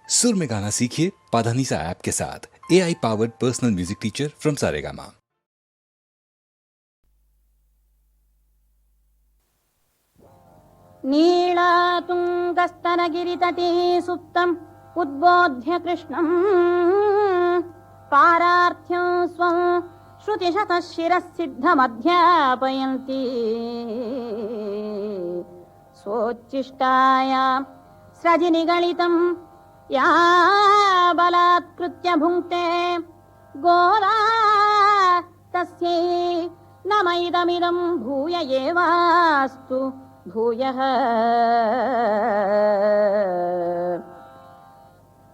सुर में गाना सीखिए पाधानीसा ऐप के साथ। AI powered personal music teacher from Saregama. नीलातुङ्गस्तनगिरितटे सुप्तम् उद्बोध्य कृष्णम् पारार्थ्यं स्वं श्रुतिशतः शिरःसिद्धमध्यापयन्ति स्वोच्छिष्टायां स्रजिनिगलितं या बलात्कृत्य भुङ्क्ते गोदा तस्यै नमैदमिदं भूय एवास्तु भूयः।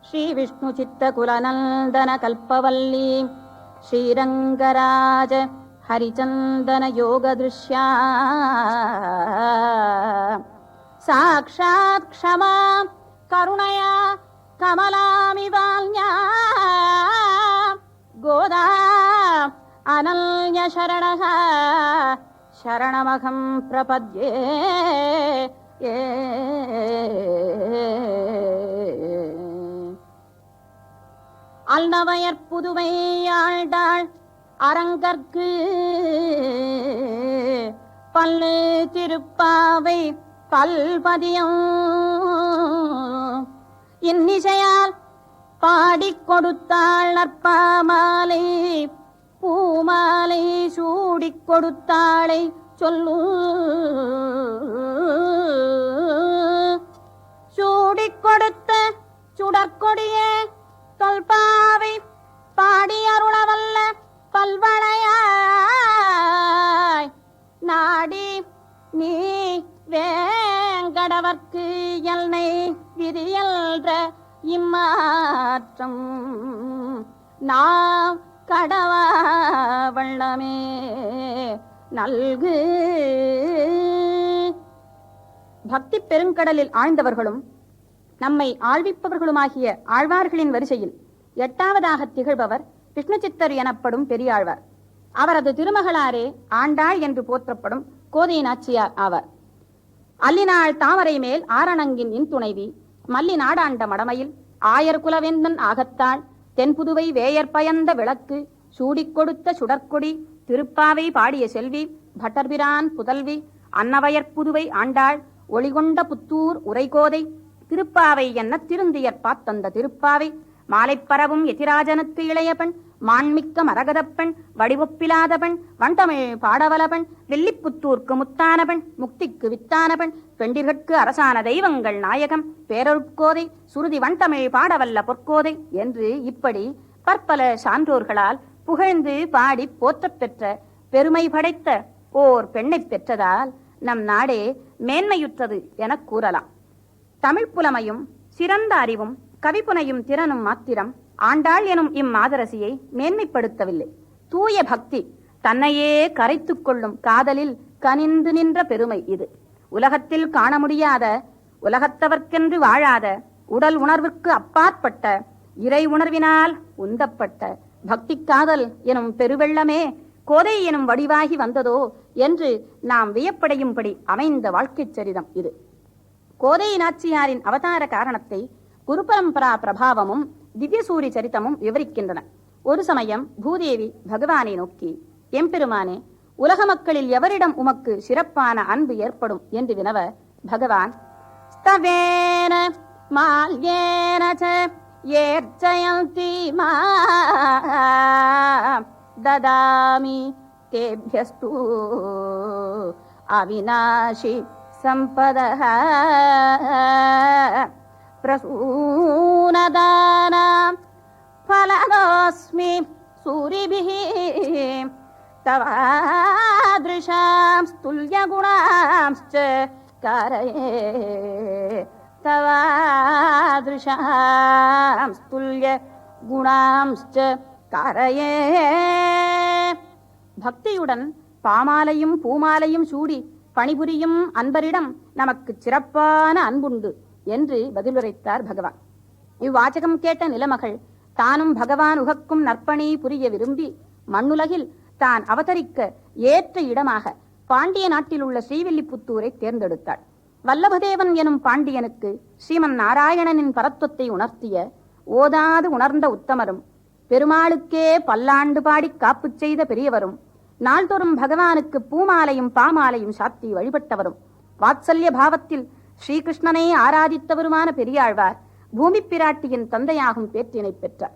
श्रीविष्णुचित्तकुलनन्दन कल्पवल्ली श्रीरङ्गराज हरिचन्दन योगदृश्या साक्षात् क्षमा करुणया कमलामिवान्या गोदा अनन्य शरणः शरणमहं प्रपद्ये। அல்நவையற் புதுவை ஆழ்ந்தாள் அரங்கற்கு பல்லு திருப்பாவை பல்பதியம் இன்னிசையால் பாடிக் கொடுத்தாள் நற்பாமாலை பூமாலை சூடிக் கொடுத்தாளை சொல்லு சூடிக் கொடுத்த சுடற்கொடியே தொல்பாவை பாடி அருளவல்ல பல்வளையாய் நாடி நீ வேங்கடவர்க்கு எல்லை விதியல்ற இம்மாற்றம் நாம் கடவா வண்ணமே நல்கு. பக்தி பெருங்கடலில் ஆழ்ந்தவர்களும் நம்மை ஆழ்விப்பவர்களுமாகிய ஆழ்வார்களின் வரிசையில் 8வதாக திகழ்பவர் விஷ்ணு சித்தர் எனப்படும் பெரியாழ்வார். அவரது திருமகளாரே ஆண்டாள் என்று போற்றப்படும் கோதை நாச்சியார் ஆவார். அல்லினாள் தாமரை மேல் ஆரணங்கின் இன்துணைவி மல்லி நாடாண்ட மடமையில் ஆயர் குலவேந்தன் ஆகத்தாள் தென்புதுவை வேயர் பயந்த விளக்கு சூடிக் கொடுத்த சுடற்கொடி திருப்பாவை பாடிய செல்வி பட்டர்பிரான் புதல்வி அன்னவயற் புதுவை ஆண்டாள் ஒளிகொண்ட புத்தூர் உரைகோதை திருப்பாவை என்ன திருந்தியற் பாத்தந்த திருப்பாவை மாலைப்பரவும் எதிராஜனுக்கு இளையபெண் மான்மிக்க மரகதப்பெண் வடிவொப்பிலாத பெண் வண்டமிழ் பாடவல பெண் வெள்ளிப்புத்தூர்க்கு முத்தான பெண் முக்திக்கு வித்தான பெண் பெண்டிர்கட்கு அரசான தெய்வங்கள் நாயகம் பேரொருட்கோதை சுருதி வண்டமிழ் பாடவல்ல பொற்கோதை என்று இப்படி பற்பல சான்றோர்களால் புகழ்ந்து பாடி போற்றப் பெற்ற பெருமை படைத்த ஓர் பெண்ணை பெற்றதால் நம் நாடே மேன்மையுற்றது என கூறலாம். தமிழ் புலமையும் சிறந்த அறிவும் கவிப்புனையும் திறனும் மாத்திரம் ஆண்டாள் எனும் இம்மாதரசியை மேன்மைப்படுத்தவில்லை. தூய பக்தி தன்னையே கரைத்துக் கொள்ளும் காதலில் கனிந்து நின்ற பெருமை இது. உலகத்தில் காண முடியாத உலகத்தவர்க்கென்று வாழாத உடல் உணர்வுக்கு அப்பாற்பட்ட இறை உணர்வினால் உந்தப்பட்ட பக்தி காதல் எனும் பெருவெள்ளமே கோதை எனும் வடிவாகி வந்ததோ என்று நாம் வியப்படையும்படி அமைந்த வாழ்க்கைச் சரிதம் இது. கோதை நாச்சியாரின் அவதார காரணத்தை குரு பரம்பரா பிரபாவமும் திவ்யசூரி சரித்தமும் விவரிக்கின்றன. ஒரு சமயம் பூதேவி பகவானை நோக்கி, எம்பெருமானே, உலக மக்களில் எவரிடம் உமக்கு சிறப்பான அன்பு ஏற்படும் என்று வினவ, பகவான் ஸ்தவேன மால்யேன ச ஏர்ச்சயந்தி மா ததாமி தேப்யஸ்து அவிநாஷி சம்பதஹ பிரசூனதானாம் ஃபலதோஸ்மி சூரிபிஹ தவாத்ருஷாம் ஸ்துல்யகுணாம்ச்ச காரயே தவாத்ருஷாம் ஸ்துல்யகுணாம்ச்ச காரயே. பக்தியுடன் பாமாலையும் பூமாலையும் சூடி பணிபுரியும் அன்பரிடம் நமக்கு சிறப்பான அன்புண்டு என்று பதிலுரைத்தார் பகவான். இவ்வாச்சகம் கேட்ட நிலமகள் தானும் பகவான் உகக்கும் நற்பணி புரிய விரும்பி மண்ணுலகில் தான் அவதரிக்க ஏற்ற இடமாக பாண்டிய நாட்டில் உள்ள ஸ்ரீவில்லிபுத்தூரை தேர்ந்தெடுத்தாள். வல்லபதேவன் எனும் பாண்டியனுக்கு ஸ்ரீமன் நாராயணனின் பரத்துவத்தை உணர்த்திய ஓதாது உணர்ந்த உத்தமரும் பெருமாளுக்கே பல்லாண்டு பாடி காப்பு செய்த பெரியவரும் நாள்தோறும் பகவானுக்கு பூமாலையும் பாமாலையும் சாத்தி வழிபட்டவரும் வாத்சல்ய பாவத்தில் ஸ்ரீகிருஷ்ணனை ஆராதித்தவருமான பெரியாழ்வார் பூமி பிராட்டியின் தந்தையாகும் பேற்றினை பெற்றார்.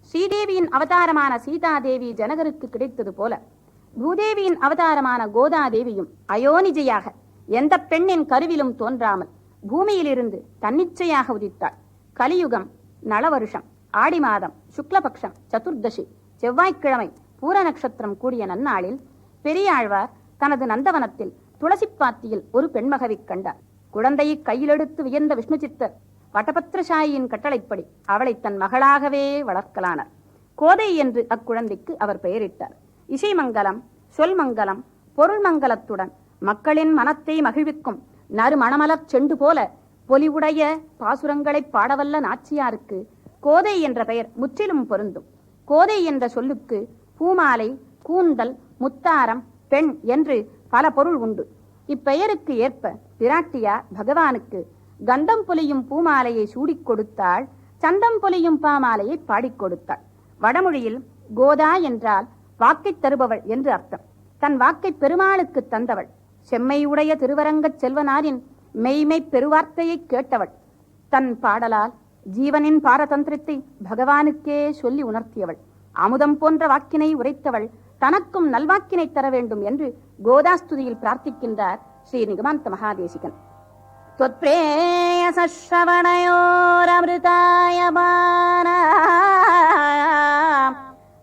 ஸ்ரீதேவியின் அவதாரமான சீதாதேவி ஜனகருக்கு கிடைத்தது போல பூதேவியின் அவதாரமான கோதாதேவியும் அயோனிஜையாக எந்த பெண்ணின் கருவிலும் தோன்றாமல் பூமியிலிருந்து தன்னிச்சையாக உதித்தாள். கலியுகம் நலவருஷம் ஆடி மாதம் சுக்லபக்ஷம் சதுர்தசி செவ்வாய்க்கிழமை பூர நட்சத்திரம் கூடிய நன்னாளில் பெரியாழ்வார் தனது நந்தவனத்தில் துளசிப்பாத்தியில் ஒரு பெண்மகவை கண்டார். குழந்தையை கையிலெடுத்து வியந்த விஷ்ணு சித்தர் வட்டபத்திரசாயியின் கட்டளைப்படி அவளை தன் மகளாகவே வளர்க்கலானார். கோதை என்று அக்குழந்தைக்கு அவர் பெயரிட்டார். இசைமங்கலம், சொல்மங்கலம், பொருள் மங்கலத்துடன் மக்களின் மனத்தை மகிழ்விக்கும் நறுமணமலர் செண்டு போல பொலிவுடைய பாசுரங்களை பாடவல்ல நாச்சியாருக்கு கோதை என்ற பெயர் முற்றிலும் பொருந்தும். கோதை என்ற சொல்லுக்கு பூமாலை, கூந்தல், முத்தாரம், பெண் என்று பல பொருள் உண்டு. இப்பெயருக்கு ஏற்ப பிராட்டியார் பகவானுக்கு கந்தம் பொலியும் பூமாலையை சூடிக் கொடுத்தாள், சந்தம் பொலியும் பாமாலையை பாடிக் கொடுத்தாள். வடமொழியில் கோதா என்றால் வாக்கை தருபவள் என்று அர்த்தம். தன் வாக்கை பெருமாளுக்கு தந்தவள். செம்மையுடைய திருவரங்கச் செல்வனாரின் மெய்மை பெருவார்த்தையை கேட்டவள். தன் பாடலால் ஜீவனின் பாரதந்திரத்தை பகவானுக்கே சொல்லி உணர்த்தியவள். அமுதம் போன்ற வாக்கினை உரைத்தவள். தனக்கும் நல்வாக்கினை தர வேண்டும் என்று கோதாஸ்துதியில் பிரார்த்திக்கின்றார் ஸ்ரீ நிகமாந்த மகாதேசிகன்.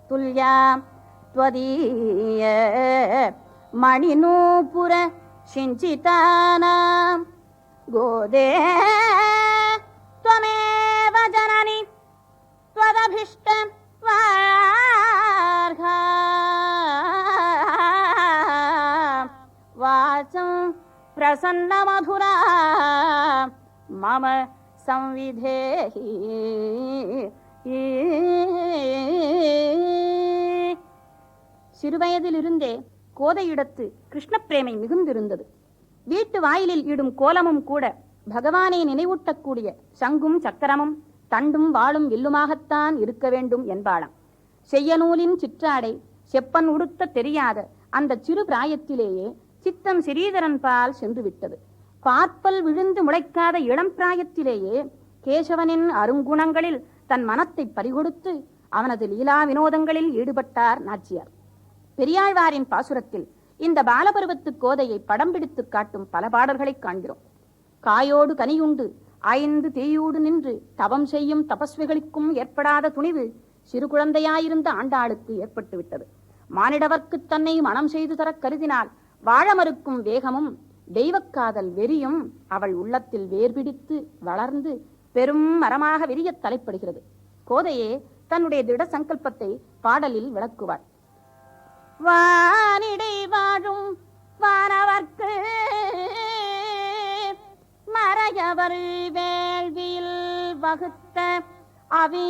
துல்யா த்வதீய மணிநூபுர சிஞ்சிதானாம் கோதே த்வமேவ ஜனனி த்வதபிஷ்ட வார்ஹா வாசம் பிரசன்ன மதுரா மம சம்விதேஹி. சிறுவயதிலிருந்தே கோதையிடத்து கிருஷ்ண பிரேமை மிகுந்திருந்தது. வீட்டு வாயிலில் இடும் கோலமும் கூட பகவானை நினைவூட்டக்கூடிய சங்கும் சக்கரமும் தண்டும் வாளும் வில்லுமாகத்தான் இருக்க வேண்டும் என்பாளாம். செய்யநூலின் சிற்றாடை செப்பன் உடுத்த தெரியாத அந்த சிறு பிராயத்திலேயே சித்தம் சிறீதரன் பால் சென்று விட்டது. பார்ப்பல் விழுந்து முளைக்காத இளம் பிராயத்திலேயே கேசவனின் அருங்குணங்களில் தன் மனத்தை பறிகொடுத்து அவனது லீலா வினோதங்களில் ஈடுபட்டார் நாச்சியார். பெரியாழ்வாரின் பாசுரத்தில் இந்த பாலபருவத்து கோதையை படம் பிடித்து காட்டும் பல பாடல்களை காண்கிறோம். காயோடு கனியுண்டு 5 தீயோடு நின்று தவம் செய்யும் தபஸ்விகளுக்கும் ஏற்படாத துணிவு சிறு குழந்தையாயிருந்த ஆண்டாளுக்கு ஏற்பட்டு விட்டது. மானிடவர்க்கு தன்னை மனம் செய்து தர கருதினால் வாழ மறுக்கும் வேகமும் தெய்வக்காதல் வெறியும் அவள் உள்ளத்தில் வேர்பிடித்து வளர்ந்து பெரும் மரமாக விரிய தலைப்படுகிறது. கோதையே தன்னுடைய திட சங்கல்பத்தை பாடலில் விளக்குவாள். வானிடை வாழும் வானவர்க்கு மறையவர் வேள்வியில் வகுத்த அவி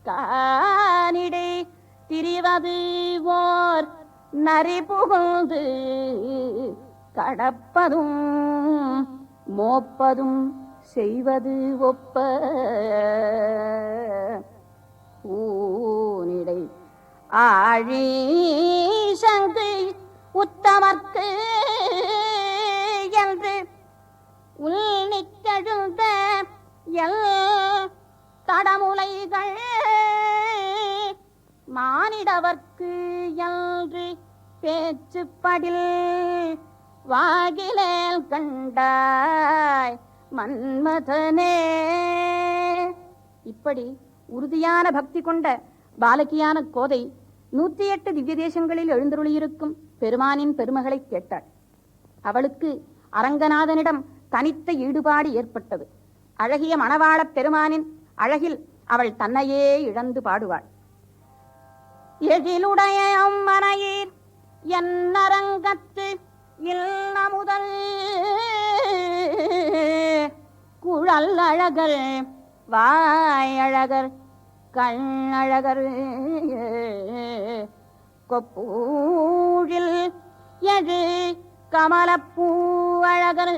கானிடை திரிவது ஓர் நரி புகுந்து கடப்பதும் மோப்பதும் செய்வது ஒப்ப ஊனிடை ஆழி சங்கு உத்தமர்க்கு என்று உள்நிற்றெழுந்த எல் தடமுலைகள் மானிடவர்க்கு என்று பேச்சுப்படில் வாகிலேல் கண்டாய் மன்மதனே. இப்படி உறுதியான பக்தி கொண்ட பாலகியான கோதை 108 திவ்ய தேசங்களில் எழுந்தருளியிருக்கும் பெருமானின் பெருமகளை கேட்டாள். அவளுக்கு அரங்கநாதனிடம் தனித்த ஈடுபாடு ஏற்பட்டது. அழகிய மணவாளப் பெருமானின் அழகில் அவள் தன்னையே இழந்து பாடுவாள். எழிலுடைய அம்மனையீர் என்னரங்கத்து இல்ல முதல் குழல் அழகர் வாயழகர் கண்ணழகர் கொப்பூழில் எழு கமலப்பூ அழகர்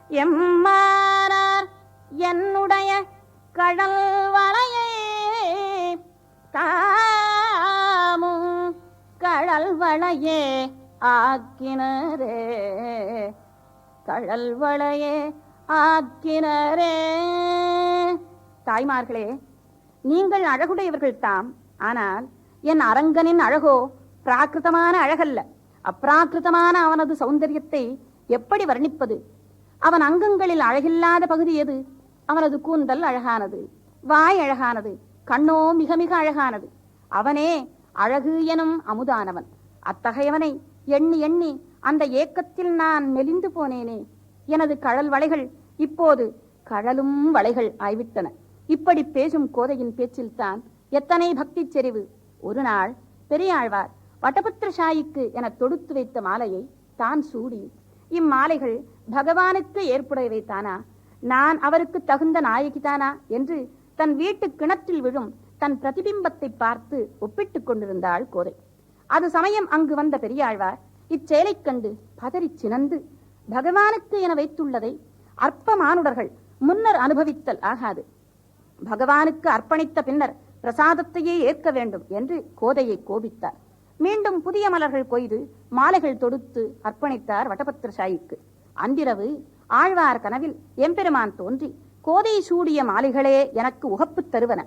எம்மானார் என்னுடைய கடல் வளையே தாமும் கடல் வளையே ஆக்கினரே கடல் வளையே ஆக்கினரே. தாய்மார்களே, நீங்கள் அழகுடையவர்கள் தாம். ஆனால் என் அரங்கனின் அழகோ பிராகிருதமான அழகல்ல. அப்ராகிருதமான அவனது சௌந்தரியத்தை எப்படி வர்ணிப்பது? அவன் அங்கங்களில் அழகில்லாத பகுதி எது? அவனது கூந்தல் அழகானது, வாய் அழகானது, கண்ணோ மிக மிக அழகானது. அவனே அழகு எனும் அமுதானவன். அத்தகையவனை எண்ணி எண்ணி அந்த ஏக்கத்தில் நான் மெலிந்து போனேனே. எனது கழல் வளைகள் இப்போது கழலும் வளைகள் ஆய்விட்டன. இப்படி பேசும் கோதையின் பேச்சில்தான் எத்தனை பக்தி செறிவு! ஒரு நாள் பெரியாழ்வார் வட்டபத்திர சாயிக்கு என தொடுத்து வைத்த மாலையை தான் சூடி, இம்மாலைகள் பகவானுக்கு ஏற்புடையவை தானா, நான் அவருக்கு தகுந்த நாயகி தானா என்று தன் வீட்டு கிணற்றில் விழும் தன் பிரதிபிம்பத்தை பார்த்து ஒப்பிட்டுக் கொண்டிருந்தாள் கோதை. அது சமயம் அங்கு வந்த பெரியாழ்வார் இச்செயலை கண்டு பதறி சினந்து, பகவானுக்கு என வைத்துள்ளதை அற்ப மானுடர்கள் முன்னர் அனுபவித்தல் ஆகாது, பகவானுக்கு அர்ப்பணித்த பின்னர் பிரசாதத்தையே ஏற்க வேண்டும் என்று கோதையை கோபித்தார். மீண்டும் புதிய மலர்கள் கொய்து மாலைகள் தொடுத்து அர்ப்பணித்தார் வட்டபத்திர சாயிக்கு. அன்றிரவு ஆழ்வார் கனவில் எம்பெருமான் தோன்றி, கோதை சூடிய மாலைகளே எனக்கு உகப்பு தருவன.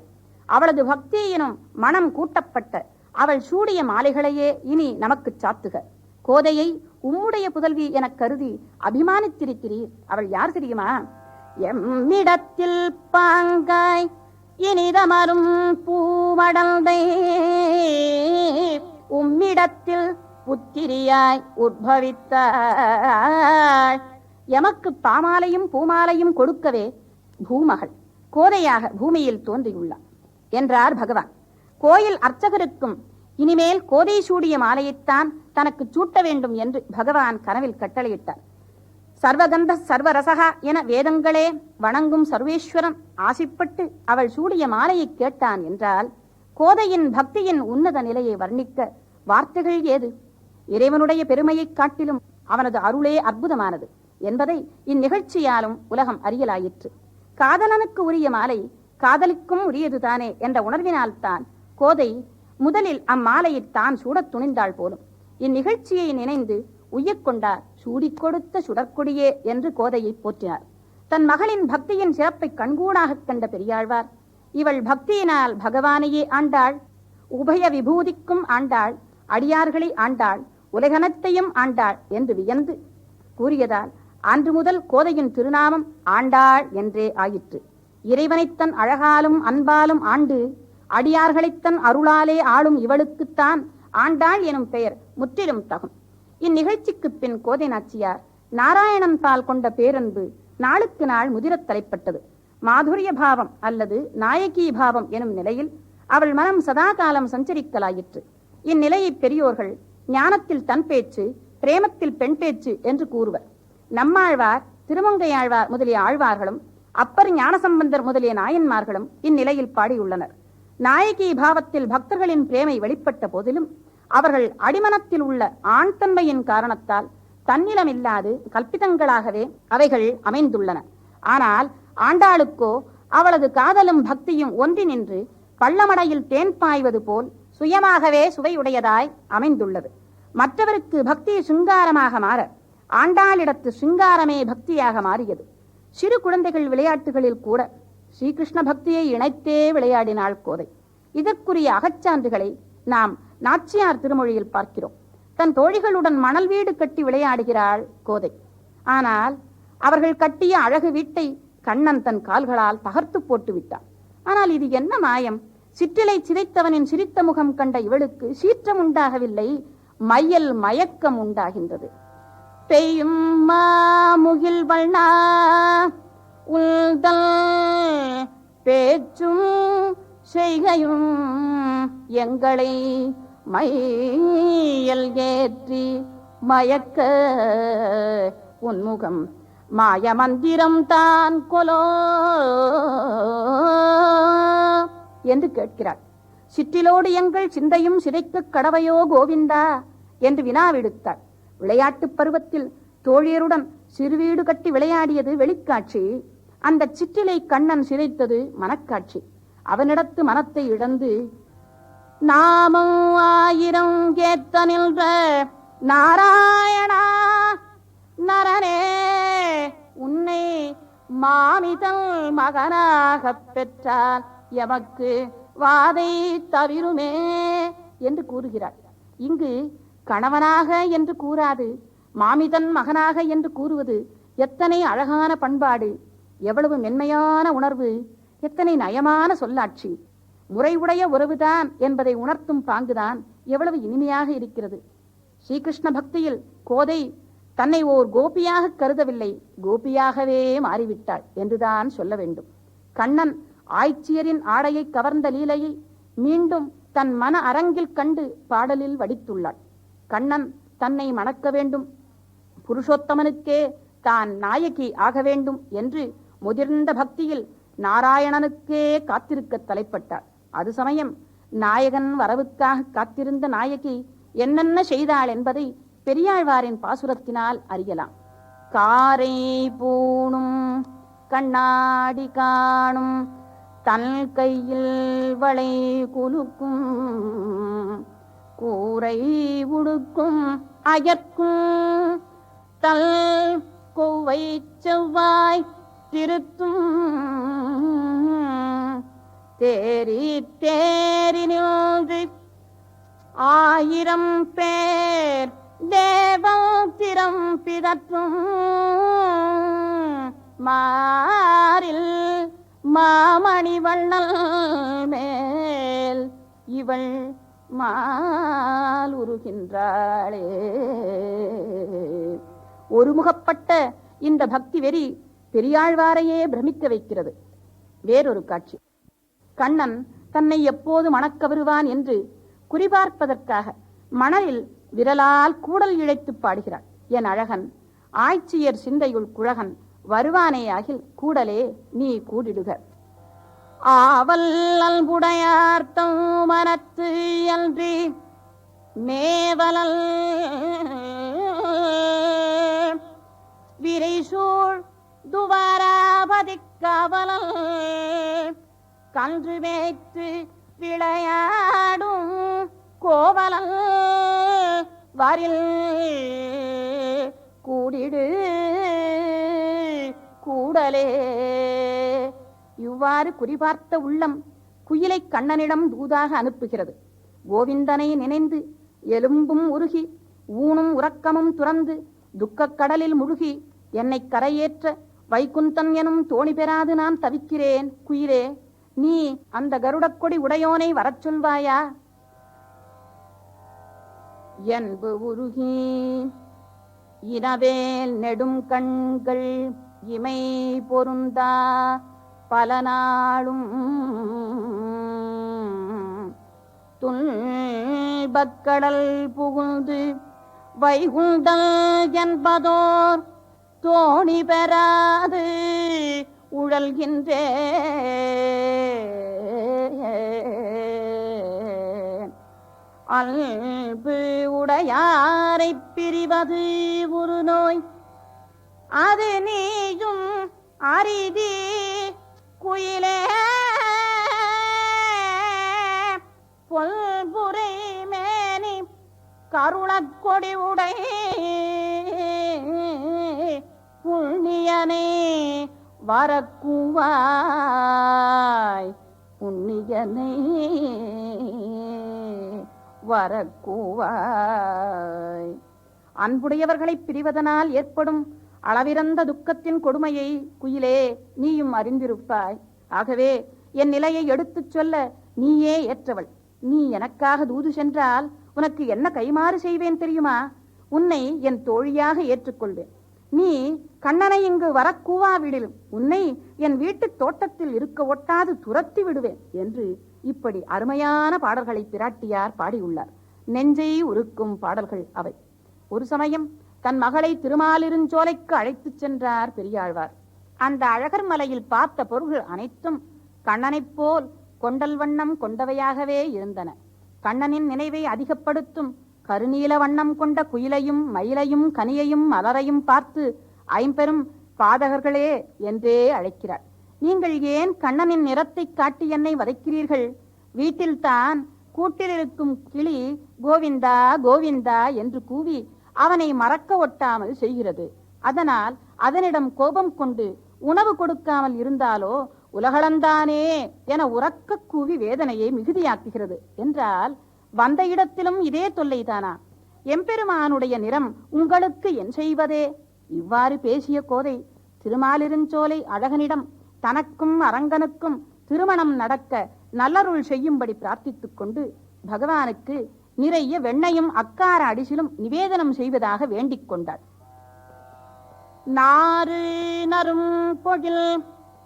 அவளது பக்தி எனும் மனம் கூட்டப்பட்ட அவள் சூடிய மாலைகளையே இனி நமக்கு சாத்துக. கோதையை உம்முடைய புதல்வி என கருதி அபிமானித்திருக்கிறீர். அவள் யார் தெரியுமா? எம்மிடத்தில் பாங்காய் இனிதமரும் பூமடந்தை உம்மிடத்தில் புத்திரியாய் உத்பவித்தாள். எமக்கு பாமாலையும் பூமாலையும் கொடுக்கவே பூமகள் கோதையாக பூமியில் தோன்றியுள்ளார் என்றார் பகவான். கோயில் அர்ச்சகருக்கும் இனிமேல் கோதை சூடிய மாலையைத்தான் தனக்கு சூட்ட வேண்டும் என்று பகவான் கனவில் கட்டளையிட்டார். சர்வகந்த சர்வரசகா என வேதங்களே வணங்கும் சர்வேஸ்வரன் ஆசைப்பட்டு அவள் சூடிய மாலையை கேட்டான் என்றால் கோதையின் பக்தியின் உன்னத நிலையை வர்ணிக்க வார்த்தைகள் ஏது? இறைவனுடைய பெருமையை காட்டிலும் அவனது அருளே அற்புதமானது என்பதை இந்நிகழ்ச்சியாலும் உலகம் அறியலாயிற்று. காதலனுக்கு உரிய மாலை காதலிக்கும் உரியதுதானே என்ற உணர்வினால்தான் கோதை முதலில் அம்மாலையை தான் சூடத் துணிந்தாள் போலும். இந்நிகழ்ச்சியை நினைந்து உய்யக்கொண்டார். சூடிக் கொடுத்த சுடற்கொடியே என்று கோதையை போற்றினார். தன் மகளின் பக்தியின் சிறப்பை கண்கூடாக கண்ட பெரியாழ்வார், இவள் பக்தியினால் பகவானையே ஆண்டாள், உபய விபூதிக்கும் ஆண்டாள், அடியார்களை ஆண்டாள், உலகனத்தையும் ஆண்டாள் என்று வியந்து கூறியதால் அன்று முதல் கோதையின் திருநாமம் ஆண்டாள் என்றே ஆயிற்று. இறைவனைத்தன் அழகாலும் அன்பாலும் ஆண்டு அடியார்களைத்தன் அருளாலே ஆளும் இவளுக்குத்தான் ஆண்டாள் எனும் பெயர் முற்றிலும் தகும். இந்நிகழ்ச்சிக்கு பின் கோதை நாச்சியார் நாராயணன் பால் கொண்ட பேரன்பு நாளுக்கு நாள் முதிரத் தலைப்பட்டது. மாதுரிய பாவம் அல்லது நாயகி பாவம் எனும் நிலையில் அவள் மனம் சதா காலம் சஞ்சரிக்கலாயிற்று. இந்நிலையை பெரியோர்கள் ஞானத்தில் தன் பேச்சு, பிரேமத்தில் பெண் பேச்சு என்று கூறுவர். நம்மாழ்வார், திருமங்கையாழ்வார் முதலிய ஆழ்வார்களும் அப்பர் ஞானசம்பந்தர் முதலிய நாயன்மார்களும் இந்நிலையில் பாடியுள்ளனர். நாயகி பாவத்தில் பக்தர்களின் பிரேமை வெளிப்பட்ட போதிலும் அவர்கள் அடிமனத்தில் உள்ள ஆண் தன்மையின் காரணத்தால் தன்னிலமில்லாது கல்பிதங்களாகவே அவைகள் அமைந்துள்ளன. ஆனால் ஆண்டாளுக்கோ அவளது காதலும் பக்தியும் ஒன்றி நின்று பள்ளமடையில் தேன் பாய்வது போல் சுயமாகவே சுவையுடையதாய் அமைந்துள்ளது. மற்றவருக்கு பக்தி சிங்காரமாக மாற ஆண்டாளிடத்து சிங்காரமே பக்தியாக மாறியது. சிறு குழந்தைகள் விளையாட்டுகளில் கூட ஸ்ரீகிருஷ்ண பக்தியை இணைத்தே விளையாடினாள் கோதை. இதற்குரிய அகச்சான்றுகளை நாம் நாச்சியார் திருமொழியில் பார்க்கிறோம். தன் தோழிகளுடன் மணல் வீடு கட்டி விளையாடுகிறாள் கோதை. ஆனால் அவர்கள் கட்டிய அழகு வீட்டை கண்ணன் தன் கால்களால் தகர்த்து போட்டு விட்டான். ஆனால் இது என்ன மாயம்? சிற்றிலை சிதைத்தவனின் சிரித்த முகம் கண்ட இவளுக்கு சீற்றம் உண்டாகவில்லை, மையல் மயக்கம் உண்டாகின்றது. பெய்யும் மாமுகில் வண்ணா உள்தல் பேச்சும் செய்கையும் எங்களை மையல் ஏற்றி மயக்க உன்முகம் மாய மந்திரம் தான் கொலோ என்று கேட்கிறாள். சிற்றிலோடு எங்கள் சிந்தையும் சிதைக்க கடவையோ கோவிந்தா என்று வினாவிடுத்தாள். விளையாட்டுப் பருவத்தில் தோழியருடன் சிறுவீடு கட்டி விளையாடியது வெளிக்காட்சி. அந்த சிற்றிலை கண்ணன் சிதைத்தது மனக்காட்சி. அவனிடத்து மனத்தை இழந்து நாமம் ஆயிரம் கேத்த நின்ற நாராயணா நரனே, உன்னை மாமிதன் மகனாகப் பெற்றால் எமக்கு வாதை தவிருமே என்று கூறுகிறார். இங்கு கணவனாக என்று கூறாது மாமிதன் மகனாக என்று கூறுவது எத்தனை அழகான பண்பாடு, எவ்வளவு மென்மையான உணர்வு, எத்தனை நயமான சொல்லாட்சி. முறைவுடைய உறவுதான் என்பதை உணர்த்தும் பாங்குதான் எவ்வளவு இனிமையாக இருக்கிறது. ஸ்ரீகிருஷ்ண பக்தியில் கோதை தன்னை ஓர் கோபியாக கருதவில்லை, கோபியாகவே மாறிவிட்டாள் என்றுதான் சொல்ல வேண்டும். கண்ணன் ஆய்ச்சியரின் ஆடையை கவர்ந்த லீலையை மீண்டும் தன் மன அரங்கில் கண்டு பாடலில் வடித்துள்ளாள். கண்ணன் தன்னை மணக்க வேண்டும், புருஷோத்தமனுக்கே தான் நாயகி ஆக வேண்டும் என்று முதிர்ந்த பக்தியில் நாராயணனுக்கே காத்திருக்க தலைப்பட்டாள். அது சமயம் நாயகன் வரவுக்காக காத்திருந்த நாயகி என்னென்ன செய்தாள் என்பதை பெரியாழ்வாரின் பாசுரத்தினால் அறியலாம். காரை பூணும் கண்ணாடி காணும் தன் கையில் வளை குலுக்கும் கூரை உடுக்கும் அயற்கும் தல் கொவ்வை செவ்வாய் திருத்தும் தேரி தேரி நின்று ஆயிரம் பேர் தேவம் திறம் பிதற்றும் மாறில் மாமணி வண்ணல் மேல் இவள் மால் உருகின்றாளே. ஒருமுகப்பட்ட இந்த பக்தி வெறி பெரியாழ்வாரையே பிரமிக்க வைக்கிறது. வேறொரு காட்சி, கண்ணன் தன்னை எப்போது மணக்க வருவான் என்று குறிபார்ப்பதற்காக மணலில் விரலால் கூடல் இழைத்து பாடுகிறாள். என் அழகன் ஆய்ச்சியர் சிந்தையுள் குழகன் வருவானே ஆகில் கூடலே நீ கூடிடுக. ஆவல் அல்புடையார்த்தம் மனத்து அன்றி மேவலல் விரைசூழ் துவாராபதி காவலல் கன்று மேய்த்து விளையாடும் கோவலல் வாரில் கூடிடு கூடலே. இவ்வாறு குறிபார்த்த உள்ளம் குயிலை கண்ணனிடம் தூதாக அனுப்புகிறது. கோவிந்தனை நினைந்து எலும்பும் உருகி ஊனும் உறக்கமும் துறந்து துக்கக் கடலில் முழுகி என்னை கரையேற்ற வைகுந்தன் எனும் தோணி பெறாது நான் தவிக்கிறேன். குயிலே, நீ அந்த கருடக்கொடி உடையோனை வரச் சொல்வாயா? என்பு உருகி இனவேல் நெடும் கண்கள் இமை பொருந்தா பல நாளும் துன்பக்கடல் புகுந்து வைகுண்டல் என்பதோர் தோணி பெறாது உழல்கின்றே. அல்பு உடையாரை பிரிவது ஒரு நோய், அது நீயும் அரிதி குயிலே. பொல்புரை மேனி கருளக்கொடி உடை புண்ணியனே வரக்குவாய், புண்ணியனை வரக்குவாய். அன்புடையவர்களை பிரிவதனால் ஏற்படும் அளவிறந்த துக்கத்தின் கொடுமையை குயிலே நீயும் அறிந்திருப்பாய். ஆகவே என் நிலையை எடுத்துச் சொல்ல நீயே ஏற்றவள். நீ எனக்காக தூது சென்றால் உனக்கு என்ன கைமாறு செய்வேன் தெரியுமா? உன்னை என் தோழியாக ஏற்றுக்கொள்வேன். நீ கண்ணனை இங்கு வரக்கூவாவிடிலும் உன்னை என் வீட்டு தோட்டத்தில் இருக்க ஒட்டாது துரத்தி விடுவேன் என்று இப்படி அருமையான பாடல்களை பிராட்டியார் பாடியுள்ளார். நெஞ்சை உருக்கும் பாடல்கள் அவை. ஒரு சமயம் தன் மகளை திருமாலிருஞ்சோலைக்கு அழைத்துச் சென்றார் பெரியாழ்வார். அந்த அழகர் மலையில் பார்த்த பொருள்கள் அனைத்தும் கண்ணனைப் போல் கொண்டல் வண்ணம் கொண்டவையாகவே இருந்தன. கண்ணனின் நினைவை அதிகப்படுத்தும் கருநீல வண்ணம் கொண்ட குயிலையும் மயிலையும் கனியையும் மலரையும் பார்த்து ஐம்பெரும் பாதகர்களே என்றே அழைக்கிறாள். நீங்கள் ஏன் கண்ணனின் நிறத்தை காட்டி என்னை வதைக்கிறீர்கள்? வீட்டில்தான் கூட்டில் இருக்கும் கிளி கோவிந்தா கோவிந்தா என்று கூவி அவனை மறக்க ஒட்டாமல் செய்கிறது. அதனால் அதனிடம் கோபம் கொண்டு உணவு கொடுக்காமல் இருந்தாலோ உலகளந்தானே என உறக்க கூவி வேதனையை மிகுதியாக்குகிறது என்றால் வந்த இடத்திலும் இதே தொல்லைதானா? எம்பெருமானுடைய நிறம் உங்களுக்கு என் செய்வதே? இவ்வாறு பேசிய கோதை திருமாலிருஞ்சோலை அழகனிடம் தனக்கும் அரங்கனுக்கும் திருமணம் நடக்க நல்லருள் செய்யும்படி பிரார்த்தித்துக் கொண்டு பகவானுக்கு நிறைய வெண்ணையும் அக்கார அடிசிலும் நிவேதனம் செய்வதாக வேண்டிக் கொண்டாள். நாறு நரும் பொழில்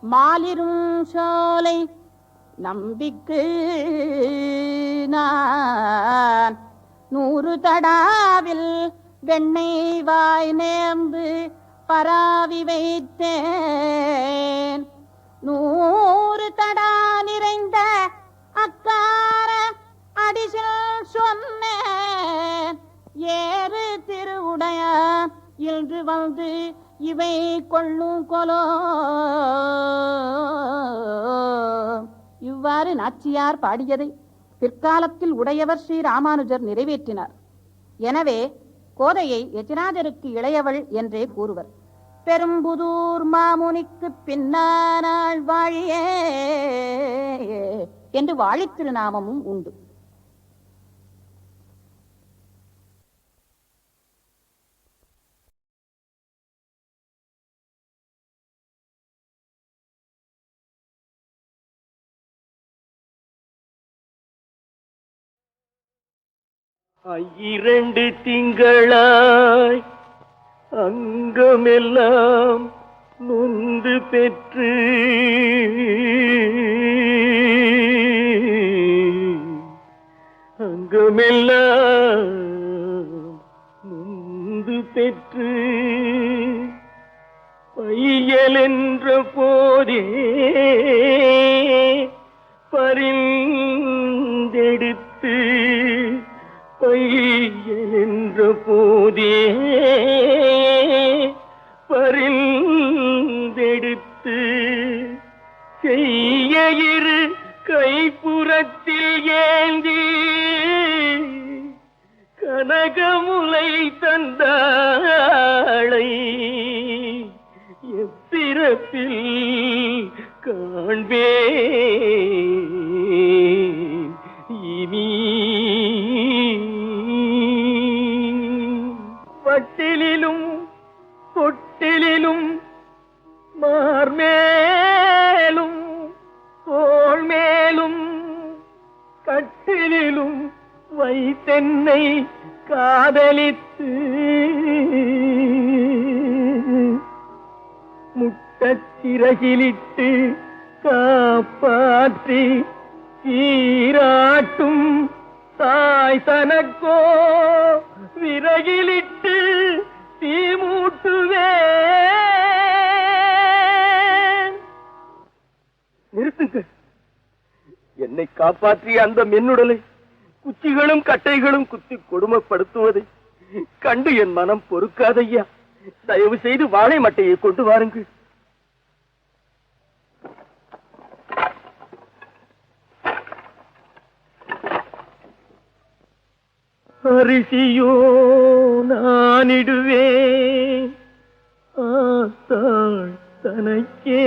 மாலிரும் சோலை நம்பிக்கு நான் 100 தடாவில் வெண்ணெய் வாய் நேர்ந்து பராவி வைத்தேன். 100 தடா நிறைந்த அக்கார அடிசில் சொன்னேன். ஏறு திருவுடையான் இன்று வந்து இவை கொள்ளும் கொலோ. இவ்வாறு நாச்சியார் பாடியதை பிற்காலத்தில் உடையவர் ஸ்ரீ ராமானுஜர் நிறைவேற்றினார். எனவே கோதையை எதிராஜருக்கு இளையவள் என்றே கூறுவர். பெரும்புதூர் மாமுனிக்கு பின்னானாள் வாழியே என்று வாழித் திருநாமமும் உண்டு. இரண்டு திங்களாய் அங்கமெல்லாம் நொந்து பெற்று அங்கமெல்லாம் நொந்து பெற்று பையல் என்ற போதே பரிந்தெடுத்து பையல் என்ற போதே பரிந்தெடுத்து செய்ய இரு கைப்புறத்தில் ஏந்தி கனகமுலை தந்தாளை எப்பிறப்பில் காண்பே இனி வட்டிலும் தொட்டிலும் மார்மேலும் தோள் மேலும் கட்டிலும் வைத்தென்னை காதலித்து முட்டச்சிறகிலிட்டு காப்பாற்றி சீராட்டும் தாய் தனக்கோ விறகிலிட்டு தீமூட்டுவே. நிறுத்துங்கள். என்னை காப்பாற்றிய அந்த மென்னுடலை குச்சிகளும் கட்டைகளும் குத்தி கொடுமைப்படுத்துவதை கண்டு என் மனம் பொறுக்காதையா. தயவு செய்து வாழை மட்டையை கொண்டு வாருங்கள். அரிசியோ நானிடுவேன் ஆத்தாள் தனக்கே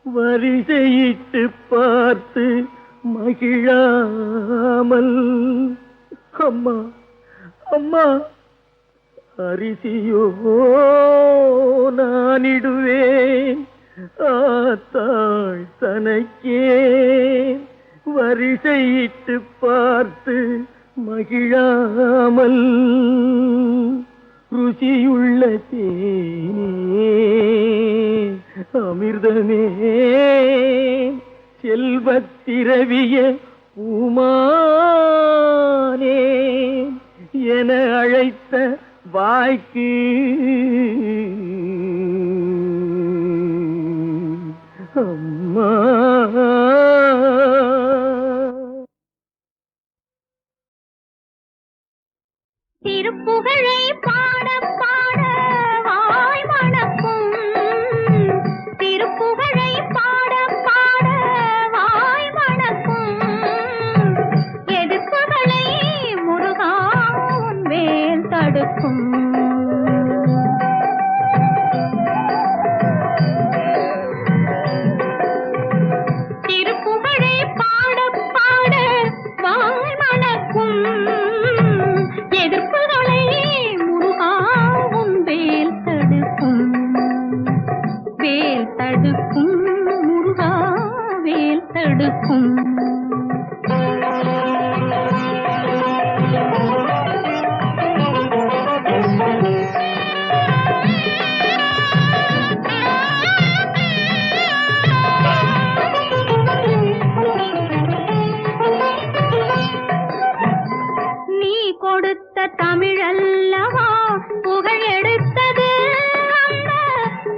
வரிசையிட்டு பார்த்து மகிழாமல். அம்மா அம்மா அரிசியோ நானிடுவேன் ஆத்தாள் தனக்கே வரிசையிட்டு பார்த்து மகிழாமல். ருசியுள்ள தேனே அமிர்தமே செல்வத்திரவிய பூமானே என அழைத்த வாய்க்கு அம்மா திருப்புகழை பாட பாட வாய் மணக்கும். திருப்புகழை பாட பாட வாய் மணக்கும். எதிர்ப்புகளை முருகா உன் வேல் தடுக்கும். திருப்புகழை பாட பாட வாய் மணக்கும். எதிர்ப்புகளை முருகா உன் வேல் தடுக்கும். வேல் தடுக்கும் முருகா வேல் தடுக்கும். நீ கொடுத்த தமிழல்லவா புகழ் எடுத்தது. அந்த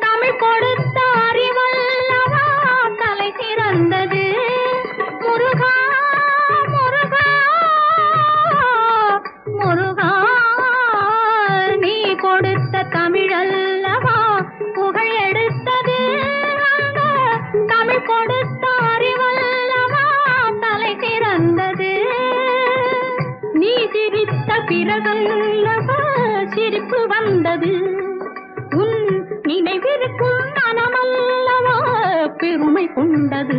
தமிழ் கொடுத்த அறிவல்லவா தலை சிறந்தது. முருகா முருகா முருகா நீ கொடுத்த தமிழல்லவா புகழ் எடுத்தது. அந்த தமிழ் கொடுத்த அறிவல்லவா தலை சிறந்தது. நீ சிரித்த பிறகல்லவா சிரிப்பு வந்தது. உன் நினைவிருக்கும் மனமல்லவா பெருமை கொண்டது.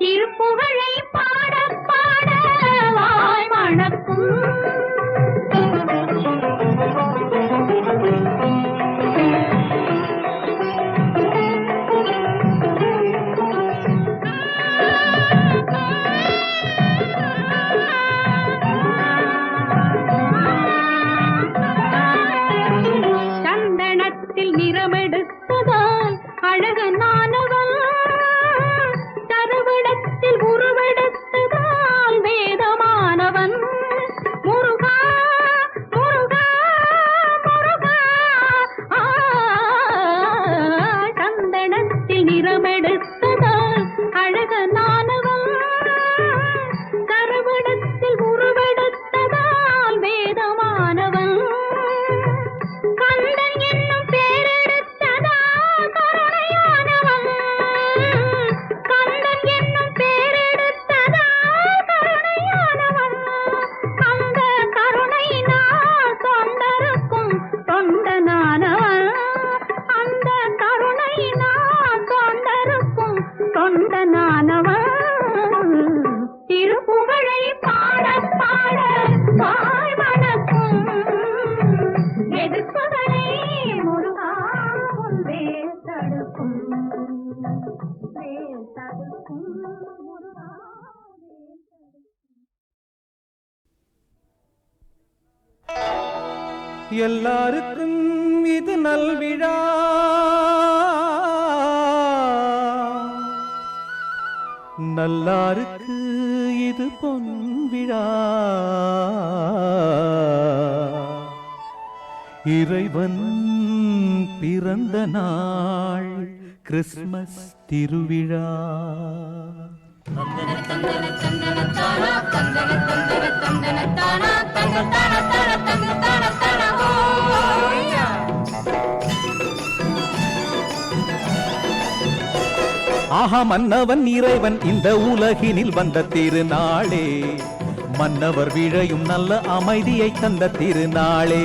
திருப்புகழை பாட பாட வாய் மணக்கும். சந்தனத்தில் நிறமெடுத்ததால் அழகனானவன். தருவிடத்தில் உருவெடுத்ததால் வேதமானவன். முருகா முருகா முருகா சந்தனத்தில் நிறமெடுத்ததால் அழகனானவன். தருவிடத்தில் உருவெடுத்ததால் வேதமானவன். கந்தன் என்னும் பேரெடுத்ததால் கருணையானவன். கந்தன் என்னும் பேரெடுத்ததால் கருணையானவன். அந்த கருணையினால் தொண்டருக்கும் தொண்டனானவன். அந்த கருணையினால் தொண்டருக்கும் தொண்டனானவன். திருப்புகழை பாட பாட வாய் மணக்கும். எதிர்ப்புகளை முருகா உன் வேல் தடுக்கும். வேல் தடுக்கும் முருகா வேல் தடுக்கும். எல்லாருக்கும் இது நல்விழா. நல்லாருக்கு இது பொன்விழா. இறைவன் பிறந்த நாள் கிறிஸ்மஸ் திருவிழா. ஆஹா மன்னவன் இறைவன் இந்த உலகினில் வந்த திருநாளே. மன்னவர் விழையும் நல்ல அமைதியை தந்த திருநாளே.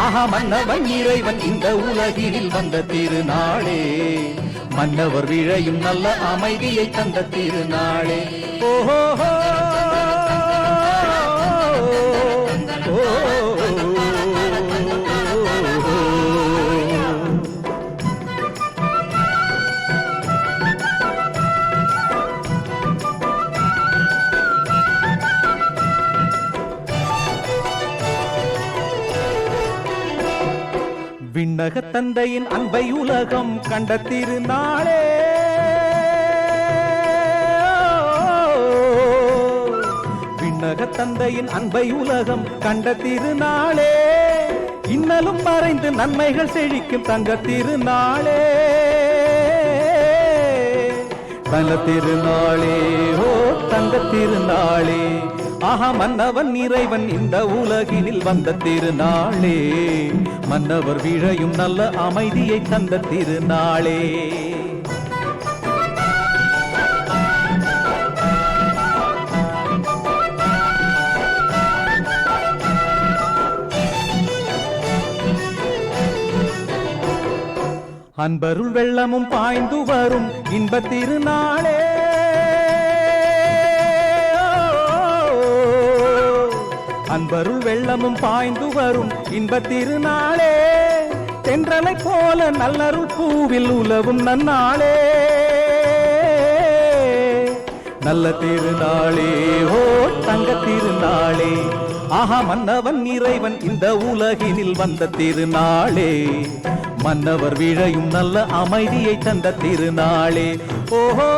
ஆஹா மன்னவன் இறைவன் இந்த உலகினில் வந்த திருநாளே. மன்னவர் விழையும் நல்ல அமைதியை தந்த திருநாளே. ஓஹோ விண்ணக தந்தையின் அன்பை உலகம் கண்ட திருநாளே. விண்ணக தந்தையின் அன்பை உலகம் கண்ட திருநாளே. இன்னலும் மறைந்து நன்மைகள் செழிக்கும் தங்க திருநாளே. தங்க திருநாளே ஓ தங்க திருநாளே. ஆஹா மன்னவன் இறைவன் இந்த உலகினில் வந்த திருநாளே, மன்னவர் விழையும் நல்ல அமைதியை தந்த திருநாளே. அன்பருள் வெள்ளமும் பாய்ந்து வரும் இன்ப திருநாளே, அன்பருள் வெள்ளமும் பாய்ந்து வரும் இன்ப திருநாளே, தென்றலை போல நல்லருள் பூவில் உலவும் நன்னாளே, நல்ல திருநாளே ஓ தங்க திருநாளே. ஆஹா மன்னவன் இறைவன் இந்த உலகினில் வந்த திருநாளே, மன்னவர் விழையும் நல்ல அமைதியை தந்த திருநாளே. ஓஹோ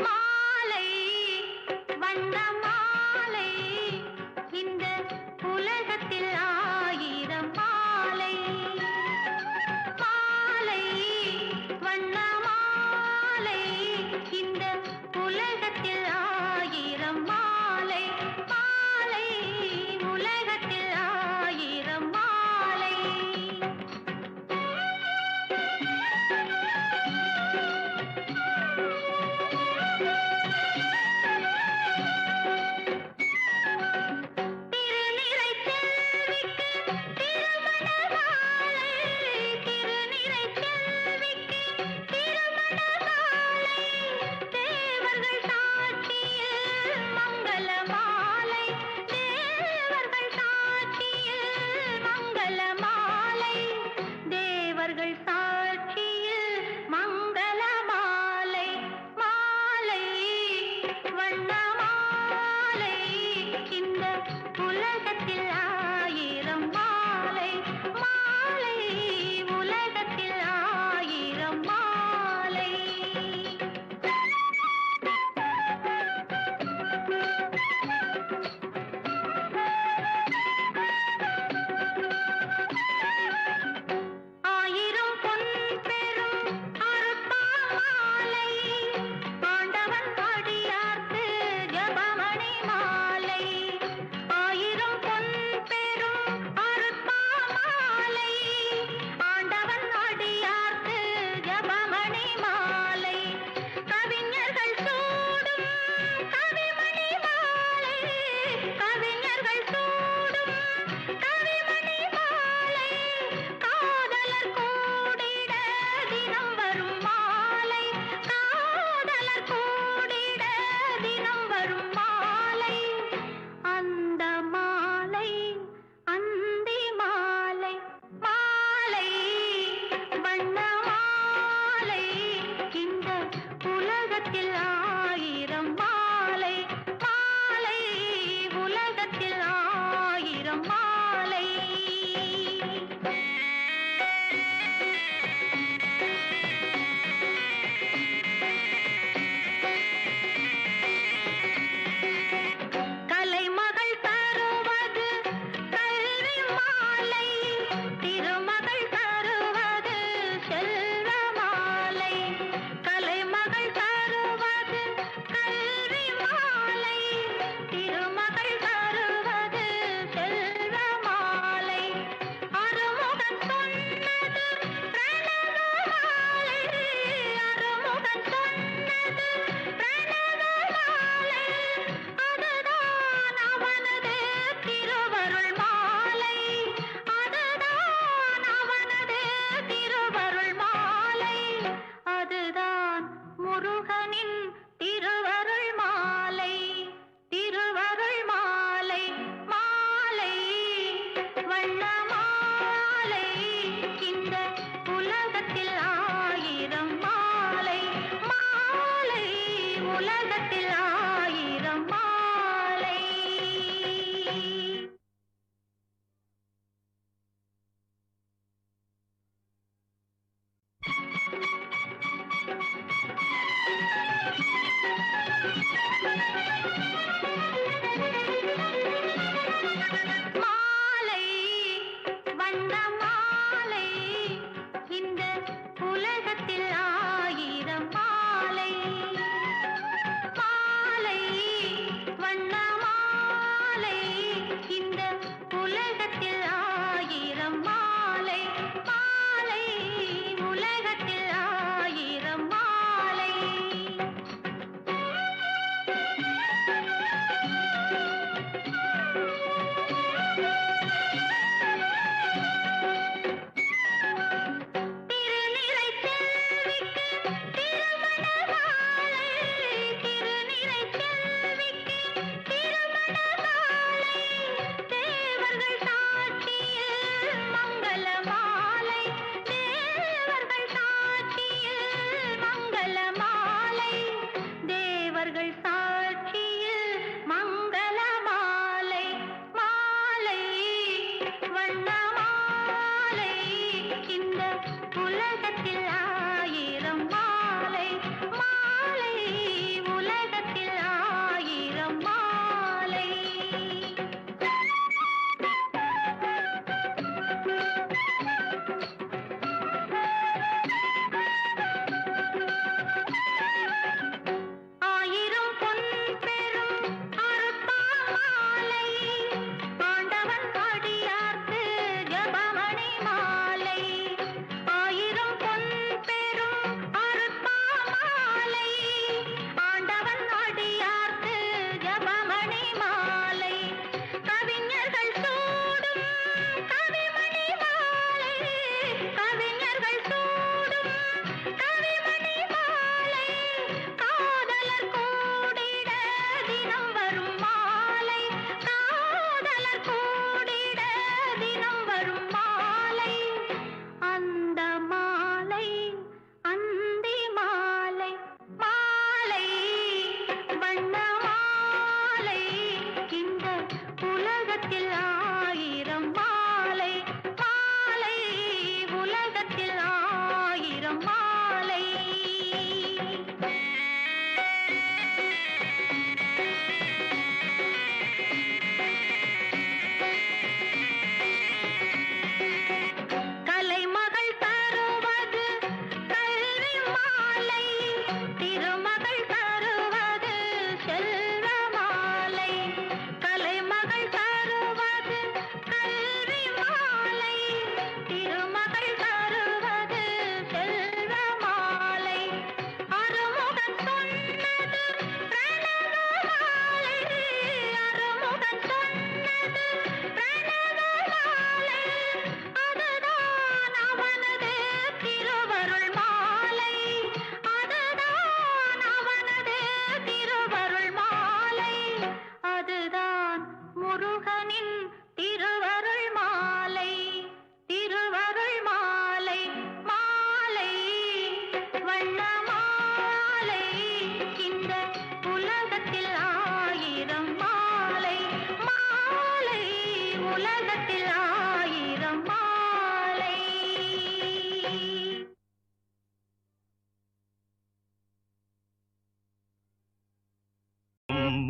மாலை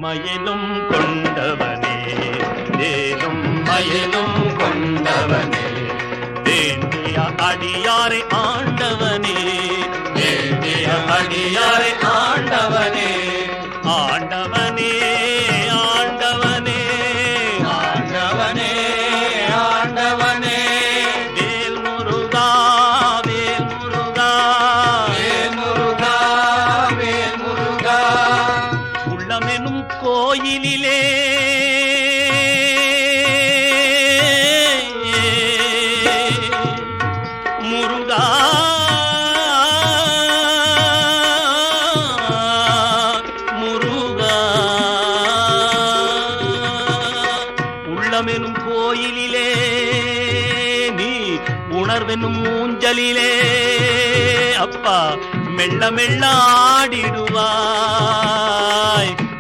மயிலும் கொண்டவனே வேலும் மயிலும் கொண்டவனே வேண்டிய அடியாரை ஆண்டவனே வேண்டிய அடியாரை ஆண்டவனே ஆண்டவனே ஆண்டவனே ஆண்டவனே ஆண்டவனே வேல் முருகா வேல் முருகா வேல் முருகா வேல் முருகா உள்ளமெனும் கோயிலிலே முருகா முருகா உள்ளமெனும் கோயிலிலே நீ உணர்வெனும் ஊஞ்சலிலே அப்பா மெல்ல மெல்ல ஆடிடுவாய்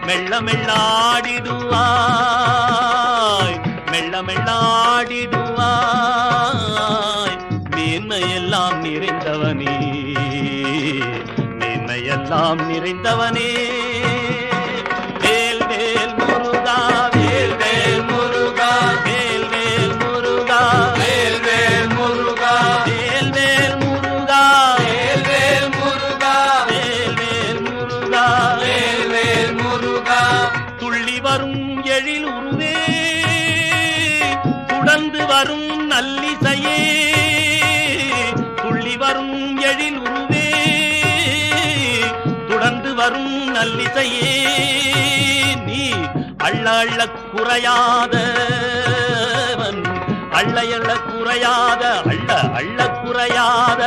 மெல்ல மெல்ல ஆடிடுவாய் மெல்ல மெல்ல ஆடிடுவாய் மேன்மையெல்லாம் நிறைந்தவனே மேன்மையெல்லாம் நிறைந்தவனே வேல் வேல் முருகா வேல் வேல் முருகா வேல் வேல் முருகா வேல் வேல் முருகா வேல் வேல் முருகா வேல் வேல் முருகா வேல் வேல் முருகா வேல் வேல் முருகா துள்ளி வரும் எழில் உருவே துடர்ந்து வரும் நல்லிசையே துள்ளி வரும் எழில் உருவே துடர்ந்து வரும் நல்லிசையே நீ அள்ள அள்ள குறையாதவன் அள்ள அள்ள குறையாத அள்ள அள்ள குறையாத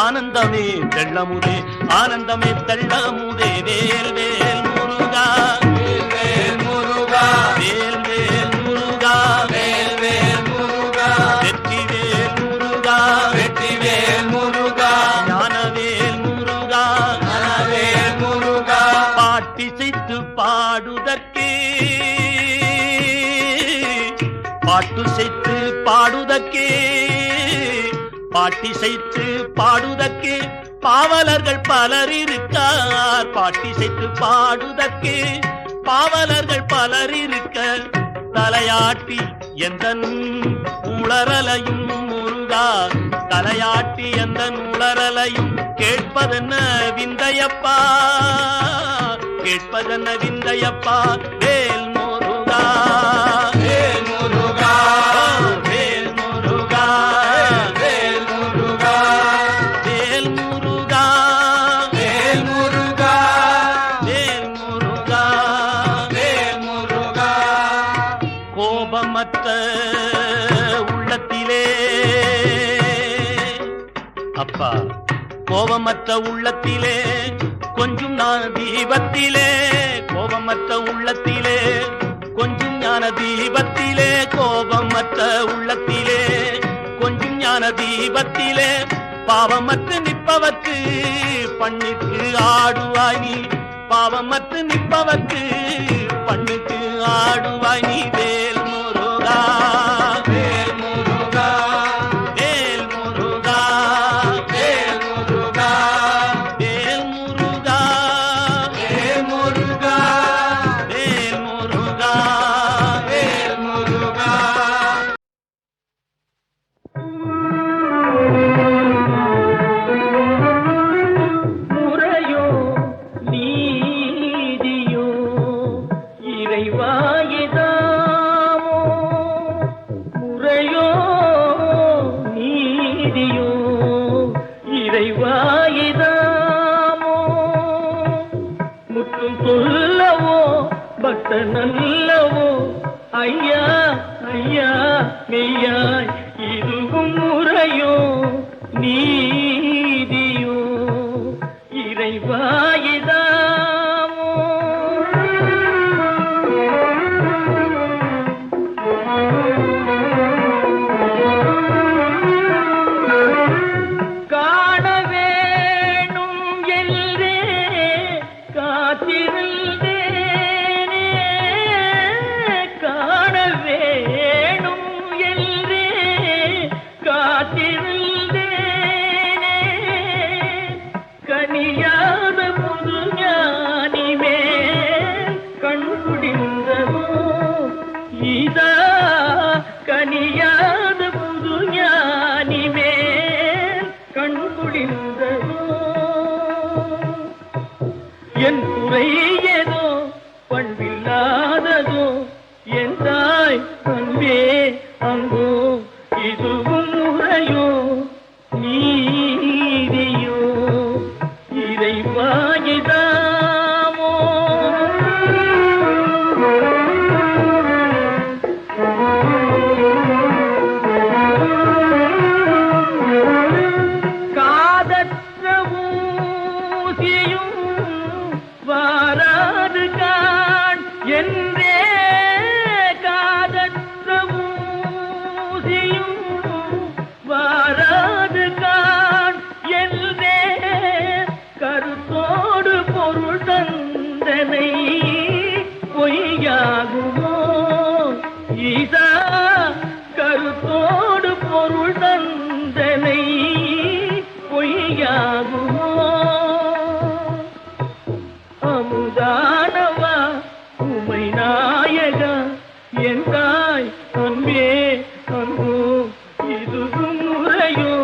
ஆனந்தமே தெள்ளமுதே ஆனந்தமே தெள்ளமுதே வேல் வேல் முருகா வேல் வேல் முருகா வேல் வேல் முருகா வேல் வேல் முருகா வெற்றி வேல் முருகா வெற்றி வேல் முருகா ஞானவேல் முருகா ஞானவேல் முருகா பாட்டிசைத்து பாடுதற்கே பாட்டுசைத்து பாடுதற்கே பாட்டிசைத்து பாடுதற்கே பாவலர்கள் பலர் இருக்கார் பாட்டிசைத்து பாடுதற்கே பாவலர்கள் பலர் இருக்க தலையாட்டி எந்தன் உளறலையும் முருகா தலையாட்டி எந்தன் உளறலையும் கேட்பதென்ன விந்தையப்பா கேட்பதென்ன விந்தையப்பா வேல் முருகா வேல் முருகா வேல் முருகா வேல் முருகா வேல் முருகா வேல் முருகா வேல் முருகா வேல் முருகா கோபமற்ற உள்ளத்திலே அப்பா கோபமற்ற உள்ளத்திலே கொஞ்சம் ஞான தீபத்திலே கோபமற்ற உள்ளத்திலே கொஞ்சம் ஞான தீபத்திலே கோபமற்ற உள்ளத்திலே கொஞ்சம் ஞான தீபத்திலே பாவமற்று நிற்பவர்க்கு பண்ணிற்கு ஆடுவாய் நீ பாவமற்று நிற்பவர்க்கு பண்ணிற்கு ஆடுவாய் நீ வேல் முருகா வேல் முருகா வேல் முருகா வேல் முருகா வேல் முருகா வேல் முருகா வேல் முருகா வேல் முருகா முறையோ நீதியோ இறைவாயிதாமோ முறையோ நீதியோ இறைவாயிதாமோ முற்றும் சொல்லவோ பக்த நல்லவோ ஐயா ஐயா மெய்யாய் இதுவும் முறையோ நீதியோ இறைவாயிதாமோ காண வேணும் என்றே காத்திருந்தேனே காண வேணும் என்றே காத்திருந்தேனே கனியாத என் துறை ஏதோ பண்பில்லாததோ என் தாய் அன்பே அங்கோ இதுவும் முறையோ நீதியோ இறைவாயிதாமோ காதற்ற ஊசியும் வாராது காண் என்றே காதற்ற ஊசியும் வாராது காண் என்றே கருத்தோடு பொருள் தந்தனை பொய்யாகுமோ ஈசா கருத்தோடு பொருள் தந்தனை பொய்யாகுமோ அமுதானவா உமை நாயகா என் தாய் அன்பே அன்போ இதுவும் முறையோ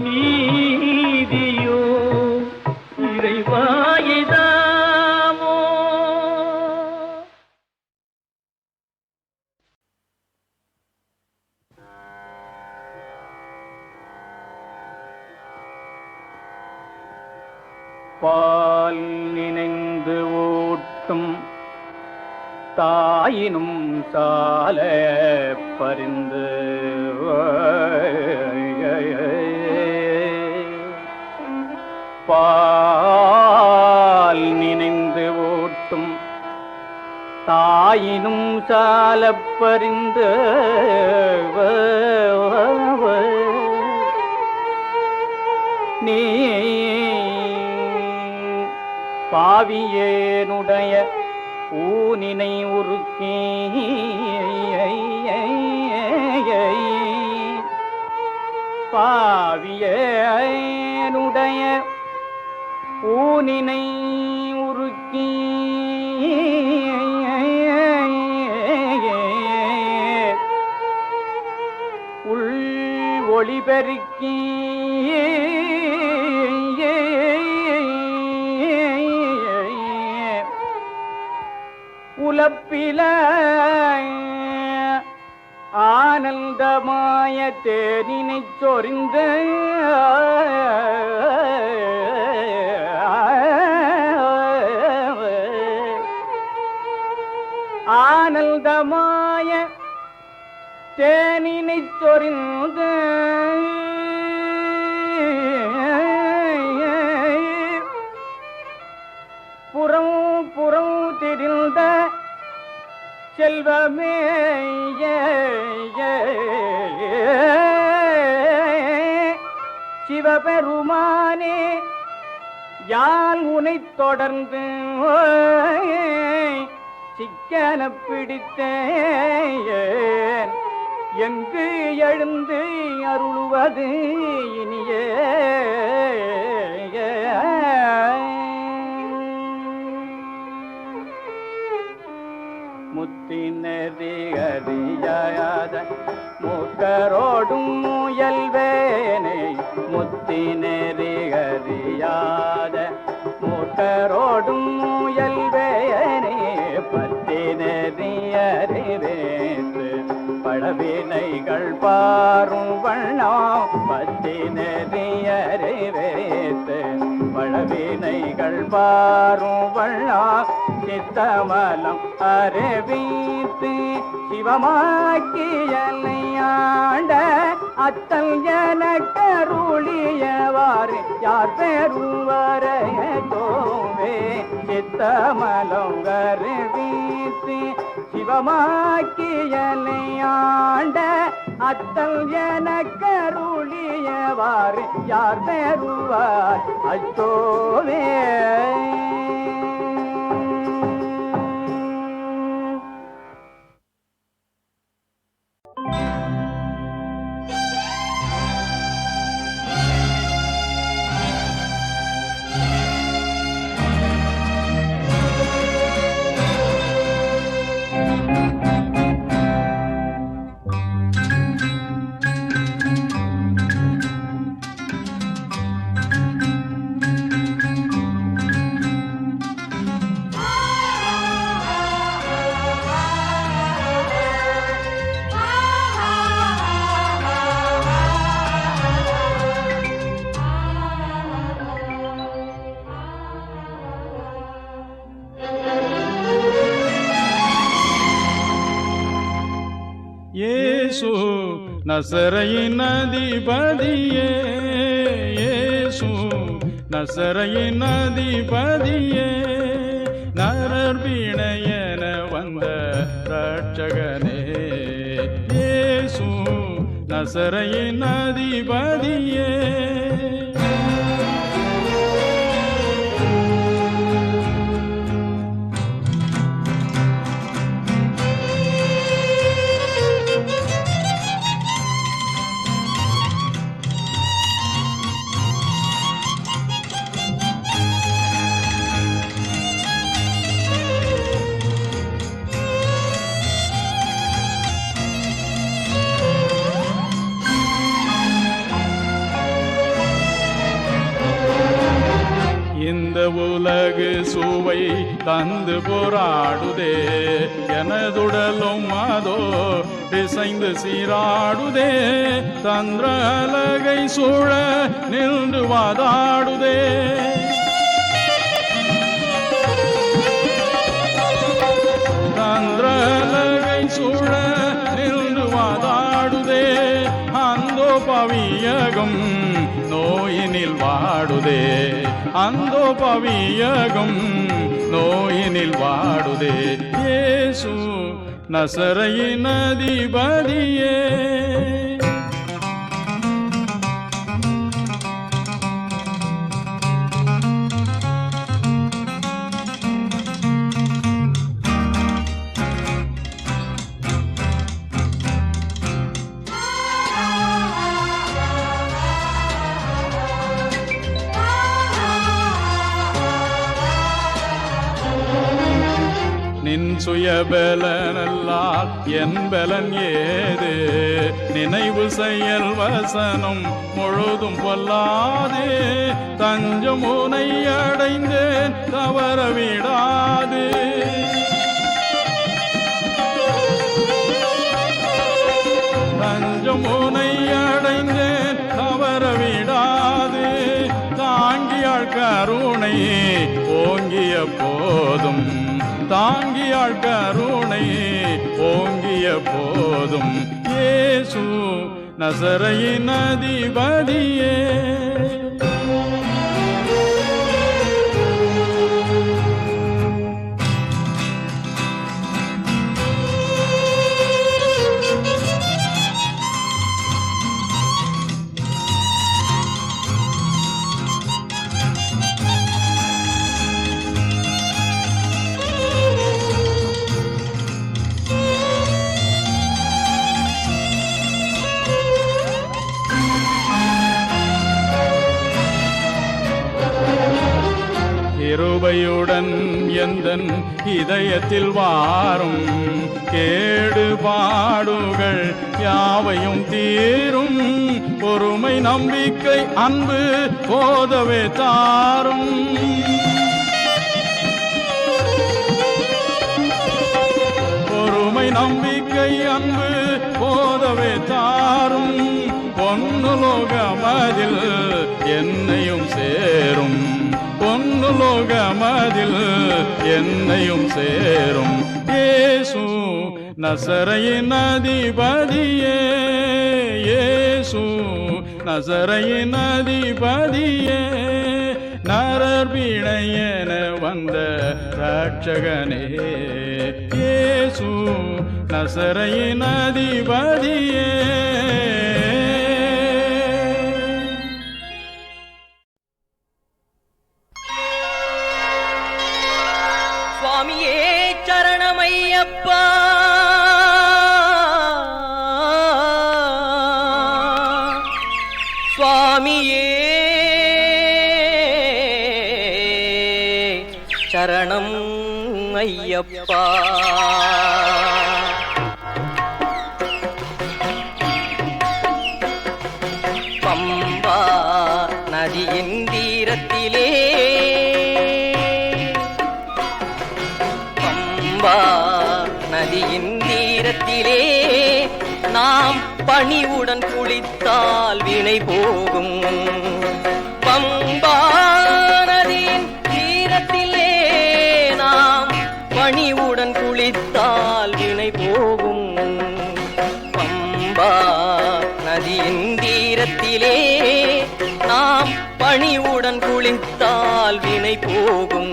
நீதியோ இறைவாயிதாமோ பால் நினைந்து ஊட்டும் தாயினும் சால பரிந்து பால் நினைந்து ஊட்டும் தாயினும் சால பரிந்து நீ பாவியேனுடைய ஊனினை உருக்கி பாவியேனுடைய ஊனினை உருக்கி உள் ஒளி பெருக்கி உலப்பில ஆனந்தமாய தேனினை சொரிந்த ஆனந்தமாய தேனினை சொரிந்த புறம் புறம் தெரிந்த செல்வமே சிவபெருமானே யான் உனை தொடர்ந்து சிக்கன பிடித்தேன் எங்கு எழுந்து அருளுவது இனியே முத்தினறி அறியாத மூக்கரோடும் முயல்வேனே முத்தினறி அறியாத மூக்கரோடும் முயல்வேனே பத்தினறி அறிவேற்று பழவினைகள் பாரும் வண்ணம் பத்தினறி அறிவேற்று பழவினைகள் பாரும் வண்ணம் சித்தமலம் அறிவித்து சிவமாக்கியலை ஆண்ட அத்தல் என கருளியவாறு யார் பெறுவரையோவே சித்தமலம் அறிவித்து சிவமாக்கியலை ஆண்ட அத்தல் என கருளியவாறு யார் பெறுவார் அச்சோவே இயேசு நசரையின் அதிபதியே இயேசு நசரையின் அதிபதியே நரர் வீணையென வந்த ரட்சகனே இயேசு நசரையின் அதிபதியே இந்த உலகு சுவை தந்து போராடுதே எனதுடலும் அதோ பிசைந்து சீராடுதே தந்திர அலகை சூழ நின்று வாதாடுதே தந்திர அலகை சூழ நின்று வாதாடுதே அந்தோ பவியகம் நோயினில் வாடுதே அந்தோ பவியகம் நோயினில் வாடுதே இயேசு நசரையின் அதிபதியே நின் சுயபலனல்லால் என் பலன் ஏது நினைவு செயல் வசனம் முழுதும் பொல்லாதே தஞ்சம் உனை அடைந்தேன் தவற விடாது தஞ்சம் உனை அடைந்தேன் தவற விடாது தாங்கியாள் கருணை ஓங்கிய போதும் தாங்கியாள் கருணை ஓங்கிய போதும் இயேசு நசரையின் அதிபதியே கிருபையுடன் எந்தன் இதயத்தில் வாரும் கேடு பாடுகள் யாவையும் தீரும் பொறுமை நம்பிக்கை அன்பு போதவே தாரும் பொறுமை நம்பிக்கை அன்பு போதவே தாரும் பொன்னுலோகமதில் என்னையும் சேரும் பொன்னுலோகமதில் என்னையும் சேரும் இயேசு நசரையின் அதிபதியே இயேசு நசரையின் அதிபதியே நரர் வீணையென வந்த ரட்சகனே இயேசு நசரையின் அதிபதியே சுவாமியே சரணமையப்பா சுவாமியே சரணம் ஐயப்பா பம்பா நதியின் தீரத்திலே நதியின் தீரத்திலே நாம் பணிவுடன் குளித்தால் வினை போகும் பம்பா நதியின் தீரத்திலே நாம் பணிவுடன் குளித்தால் வினை போகும் பம்பா வினை போகும்.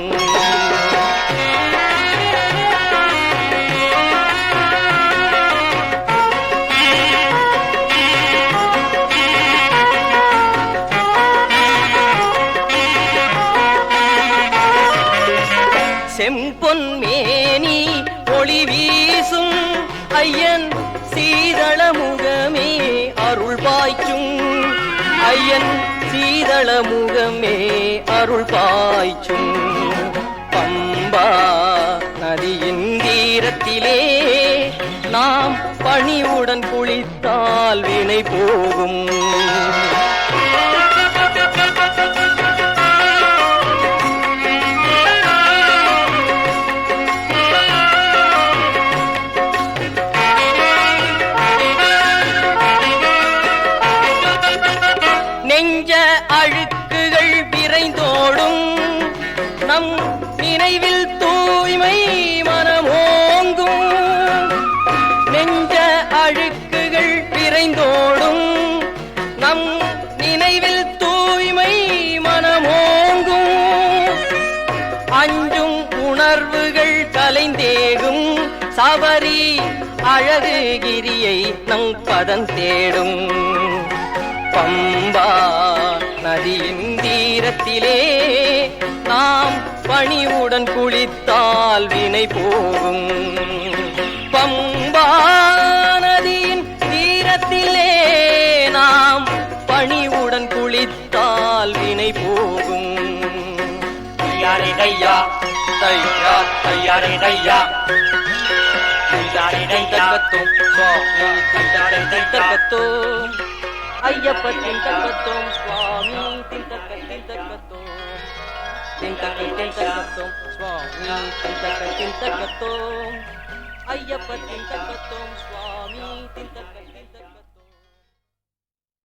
செம்பொன் மேனி ஒளி வீசும் ஐயன் சீதள முகமே அருள் பாய்ச்சும். ஐயன் சீதள முகமே அருள் பாய்ச்சும். பம்பா நதியின் தீரத்திலே நாம் பணிவுடன் குளித்தால் வினை போகும். நெஞ்ச அழுக்குகள் விரைந்தோடும் நம் நினைவில் தூய்மை மனமோங்கும். நெஞ்ச அழுக்குகள் விரைந்தோடும் நம் நினைவில் தூய்மை மனமோங்கும். அஞ்சும் உணர்வுகள் கலைந்தேகும் சபரி அழகு கிரியை நம் பதம் தேடும். பம்பா நதியின் தீரத்திலே நாம் பணிவுடன் குளித்தால் வினை போகும். பம்பா நதியின் தீரத்திலே நாம் பணிவுடன் குளித்தால் வினை போகும். தையாரே தையா தையா தையாரே தையா தையாரே தைத்தகத்தோம் சுவாமி தையாரே தைத்தகத்தோம். ஐயப்ப திண்டகத்தோம் சுவாமி திண்டகத்தோம். திண்டகத்தோம் சுவாமி திண்டகத்தோம். ஐயப்ப திண்டகத்தோம் சுவாமி திண்டக